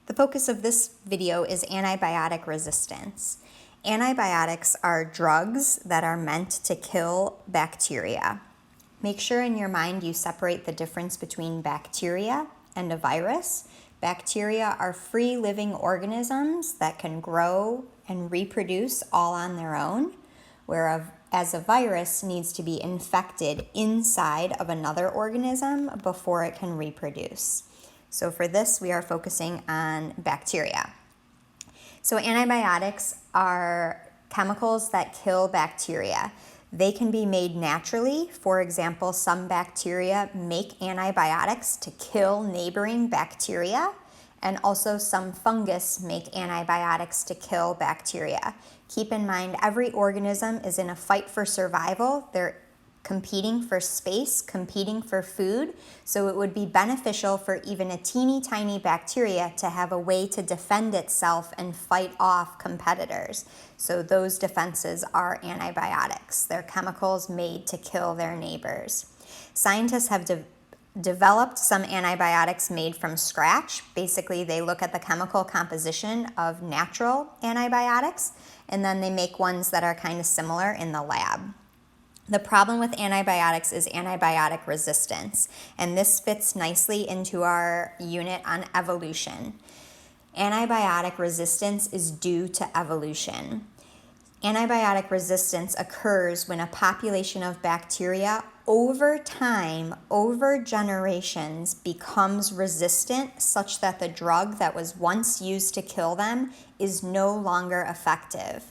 The focus of this video is antibiotic resistance. Antibiotics are drugs that are meant to kill bacteria. Make sure in your mind you separate the difference between bacteria and a virus. Bacteria are free living organisms that can grow and reproduce all on their own, whereas a virus needs to be infected inside of another organism before it can reproduce. So for this, we are focusing on bacteria. So antibiotics are chemicals that kill bacteria. They can be made naturally. For example, some bacteria make antibiotics to kill neighboring bacteria, and also some fungus make antibiotics to kill bacteria. Keep in mind, every organism is in a fight for survival. They're competing for space, competing for food, so it would be beneficial for even a teeny tiny bacteria to have a way to defend itself and fight off competitors. So those defenses are antibiotics. They're chemicals made to kill their neighbors. Scientists have developed some antibiotics made from scratch. Basically, they look at the chemical composition of natural antibiotics, and then they make ones that are kind of similar in the lab. The problem with antibiotics is antibiotic resistance, and this fits nicely into our unit on evolution. Antibiotic resistance is due to evolution. Antibiotic resistance occurs when a population of bacteria over time, over generations, becomes resistant such that the drug that was once used to kill them is no longer effective.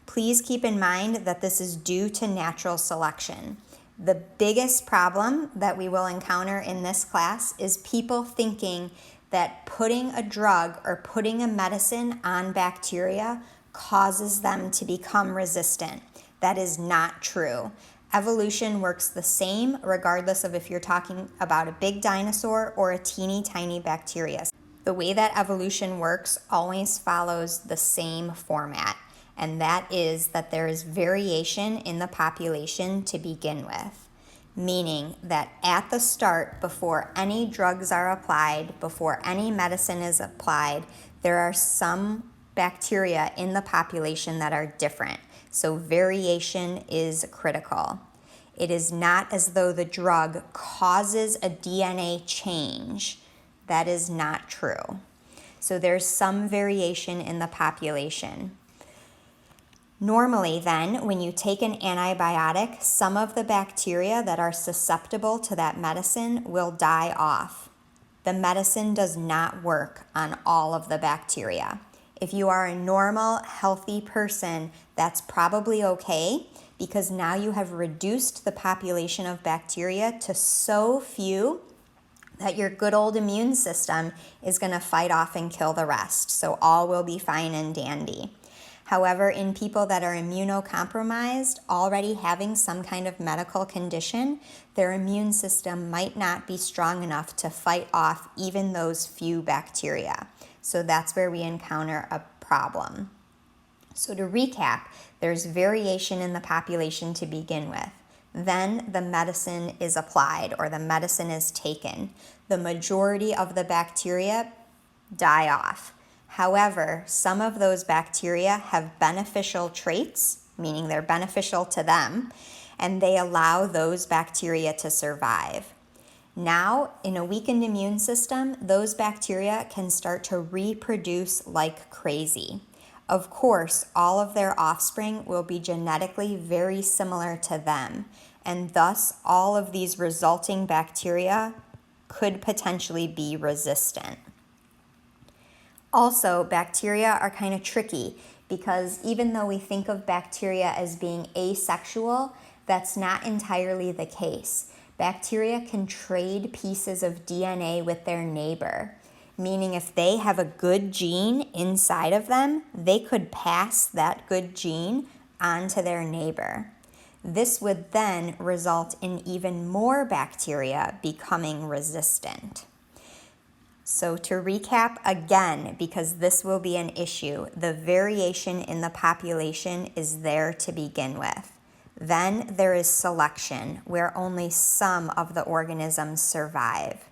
Please keep in mind that this is due to natural selection. The biggest problem that we will encounter in this class is people thinking that putting a drug or putting a medicine on bacteria causes them to become resistant. That is not true. Evolution works the same regardless of if you're talking about a big dinosaur or a teeny tiny bacteria. The way that evolution works always follows the same format, and that is that there is variation in the population to begin with, meaning that at the start, before any drugs are applied, before any medicine is applied, there are some bacteria in the population that are different. So variation is critical. It is not as though the drug causes a DNA change. That is not true. So there's some variation in the population. Normally then, when you take an antibiotic, some of the bacteria that are susceptible to that medicine will die off. The medicine does not work on all of the bacteria. If you are a normal, healthy person, that's probably okay, because now you have reduced the population of bacteria to so few that your good old immune system is going to fight off and kill the rest. So all will be fine and dandy. However, in people that are immunocompromised, already having some kind of medical condition, their immune system might not be strong enough to fight off even those few bacteria. So that's where we encounter a problem. So to recap, there's variation in the population to begin with. Then the medicine is applied or the medicine is taken. The majority of the bacteria die off. However, some of those bacteria have beneficial traits, meaning they're beneficial to them, and they allow those bacteria to survive. Now, in a weakened immune system, those bacteria can start to reproduce like crazy. Of course, all of their offspring will be genetically very similar to them, and thus all of these resulting bacteria could potentially be resistant. Also, bacteria are kind of tricky because even though we think of bacteria as being asexual, that's not entirely the case. Bacteria can trade pieces of DNA with their neighbor, meaning if they have a good gene inside of them, they could pass that good gene on to their neighbor. This would then result in even more bacteria becoming resistant. So to recap again, because this will be an issue, the variation in the population is there to begin with. Then there is selection, where only some of the organisms survive.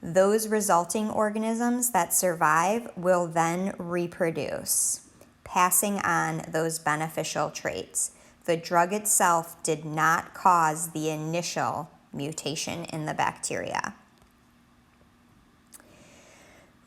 Those resulting organisms that survive will then reproduce, passing on those beneficial traits. The drug itself did not cause the initial mutation in the bacteria.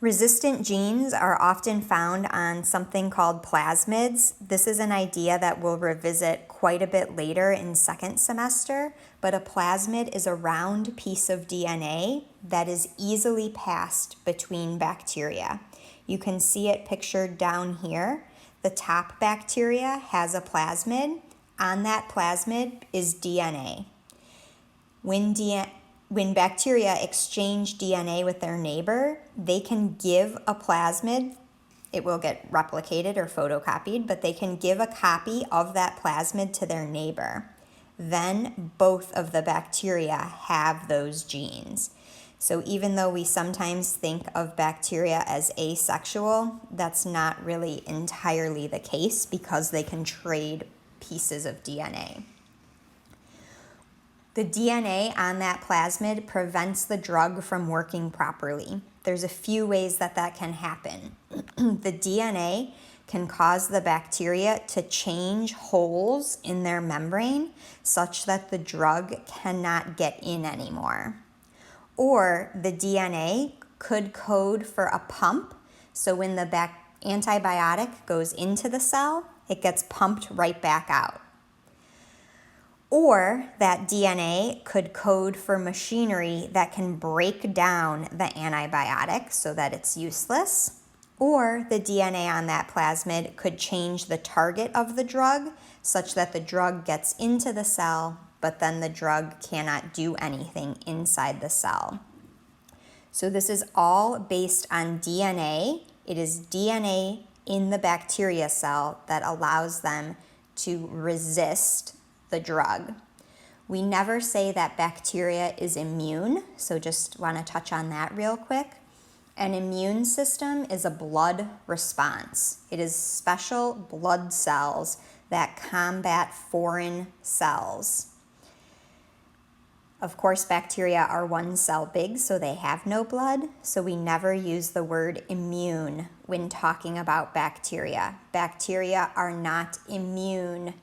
Resistant genes are often found on something called plasmids. This is an idea that we'll revisit quite a bit later in second semester, but a plasmid is a round piece of DNA that is easily passed between bacteria. You can see it pictured down here. The top bacteria has a plasmid. On that plasmid is DNA. When bacteria exchange DNA with their neighbor, they can give a plasmid, it will get replicated or photocopied, but they can give a copy of that plasmid to their neighbor. Then both of the bacteria have those genes. So even though we sometimes think of bacteria as asexual, that's not really entirely the case because they can trade pieces of DNA. The DNA on that plasmid prevents the drug from working properly. There's a few ways that can happen. The DNA can cause the bacteria to change holes in their membrane such that the drug cannot get in anymore. Or the DNA could code for a pump, so when the antibiotic goes into the cell, it gets pumped right back out. Or that DNA could code for machinery that can break down the antibiotic so that it's useless. Or the DNA on that plasmid could change the target of the drug such that the drug gets into the cell, but then the drug cannot do anything inside the cell. So this is all based on DNA. It is DNA in the bacteria cell that allows them to resist the drug. We never say that bacteria is immune, so just want to touch on that real quick. An immune system is a blood response. It is special blood cells that combat foreign cells. Of course, bacteria are one cell big, so they have no blood, so we never use the word immune when talking about bacteria. Bacteria are not immune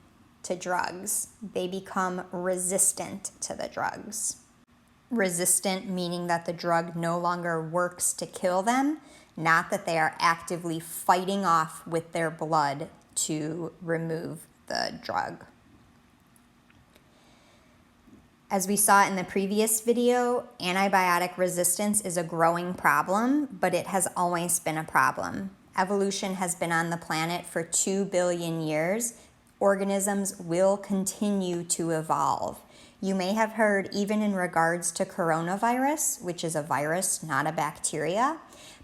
to drugs. They become resistant to the drugs. Resistant meaning that the drug no longer works to kill them, not that they are actively fighting off with their blood to remove the drug. As we saw in the previous video, antibiotic resistance is a growing problem, but it has always been a problem. Evolution has been on the planet for 2 billion years. Organisms will continue to evolve. You may have heard, even in regards to coronavirus, which is a virus, not a bacteria,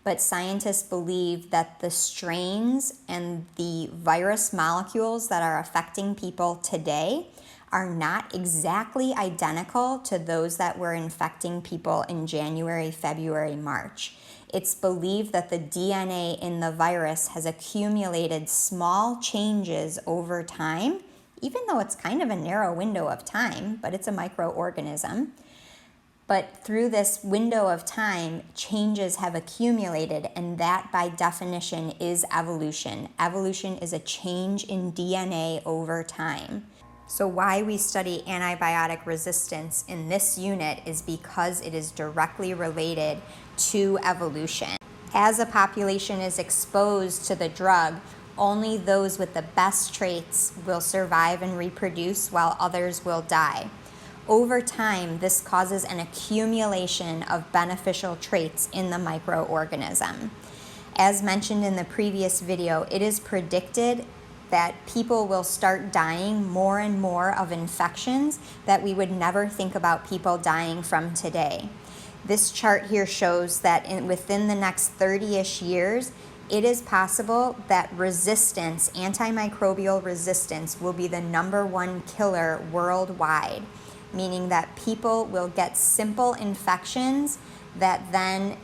but scientists believe that the strains and the virus molecules that are affecting people today are not exactly identical to those that were infecting people in January, February, March. It's believed that the DNA in the virus has accumulated small changes over time, even though it's kind of a narrow window of time, but it's a microorganism. But through this window of time, changes have accumulated, and that by definition is evolution. Evolution is a change in DNA over time. So why we study antibiotic resistance in this unit is because it is directly related to evolution. As a population is exposed to the drug, only those with the best traits will survive and reproduce while others will die. Over time, this causes an accumulation of beneficial traits in the microorganism. As mentioned in the previous video, it is predicted that people will start dying more and more of infections that we would never think about people dying from today. This chart here shows that within the next 30-ish years, it is possible that resistance, antimicrobial resistance, will be the #1 killer worldwide, meaning that people will get simple infections that then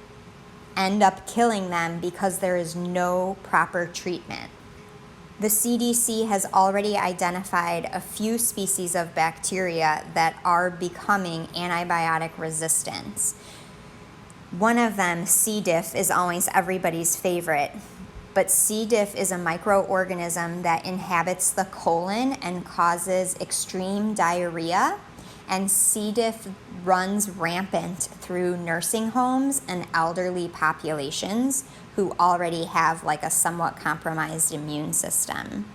end up killing them because there is no proper treatment. The CDC has already identified a few species of bacteria that are becoming antibiotic resistant. One of them, C. diff, is always everybody's favorite. But C. diff is a microorganism that inhabits the colon and causes extreme diarrhea. And C. diff runs rampant through nursing homes and elderly populations who already have like a somewhat compromised immune system.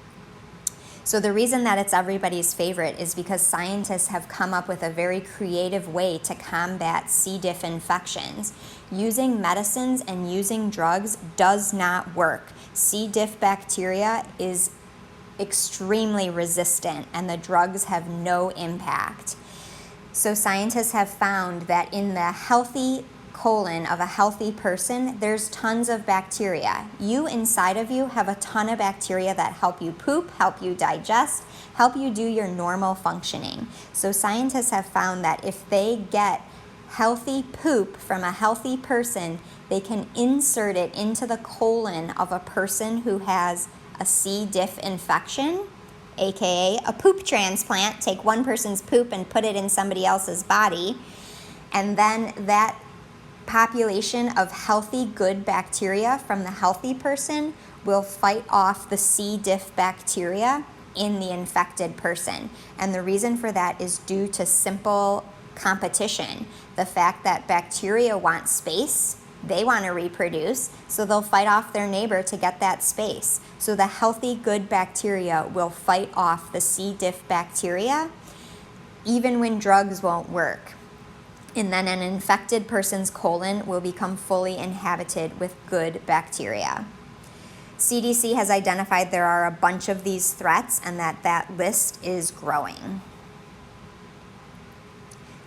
So the reason that it's everybody's favorite is because scientists have come up with a very creative way to combat C. diff infections. Using medicines and using drugs does not work. C. diff bacteria is extremely resistant and the drugs have no impact. So scientists have found that in the healthy colon of a healthy person, there's tons of bacteria. You inside of you have a ton of bacteria that help you poop, help you digest, help you do your normal functioning. So scientists have found that if they get healthy poop from a healthy person, they can insert it into the colon of a person who has a C. diff infection, aka a poop transplant. Take one person's poop and put it in somebody else's body, and then that population of healthy, good bacteria from the healthy person will fight off the C. diff bacteria in the infected person. And the reason for that is due to simple competition. The fact that bacteria want space, they want to reproduce, so they'll fight off their neighbor to get that space. So the healthy, good bacteria will fight off the C. diff bacteria even when drugs won't work. And then an infected person's colon will become fully inhabited with good bacteria. CDC has identified there are a bunch of these threats and that list is growing.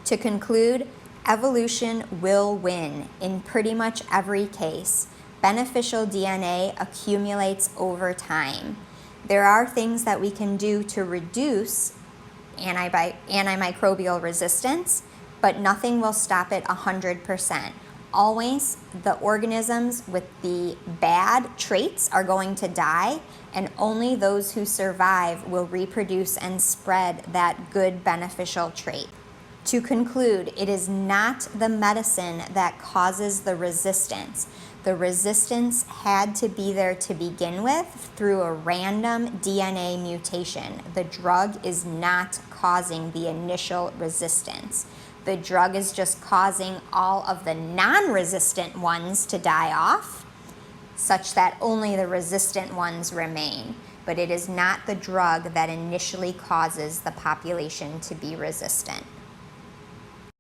To conclude, evolution will win in pretty much every case. Beneficial DNA accumulates over time. There are things that we can do to reduce antimicrobial resistance, but nothing will stop it 100%. Always, the organisms with the bad traits are going to die, and only those who survive will reproduce and spread that good beneficial trait. To conclude, it is not the medicine that causes the resistance. The resistance had to be there to begin with through a random DNA mutation. The drug is not causing the initial resistance. The drug is just causing all of the non-resistant ones to die off, such that only the resistant ones remain. But it is not the drug that initially causes the population to be resistant.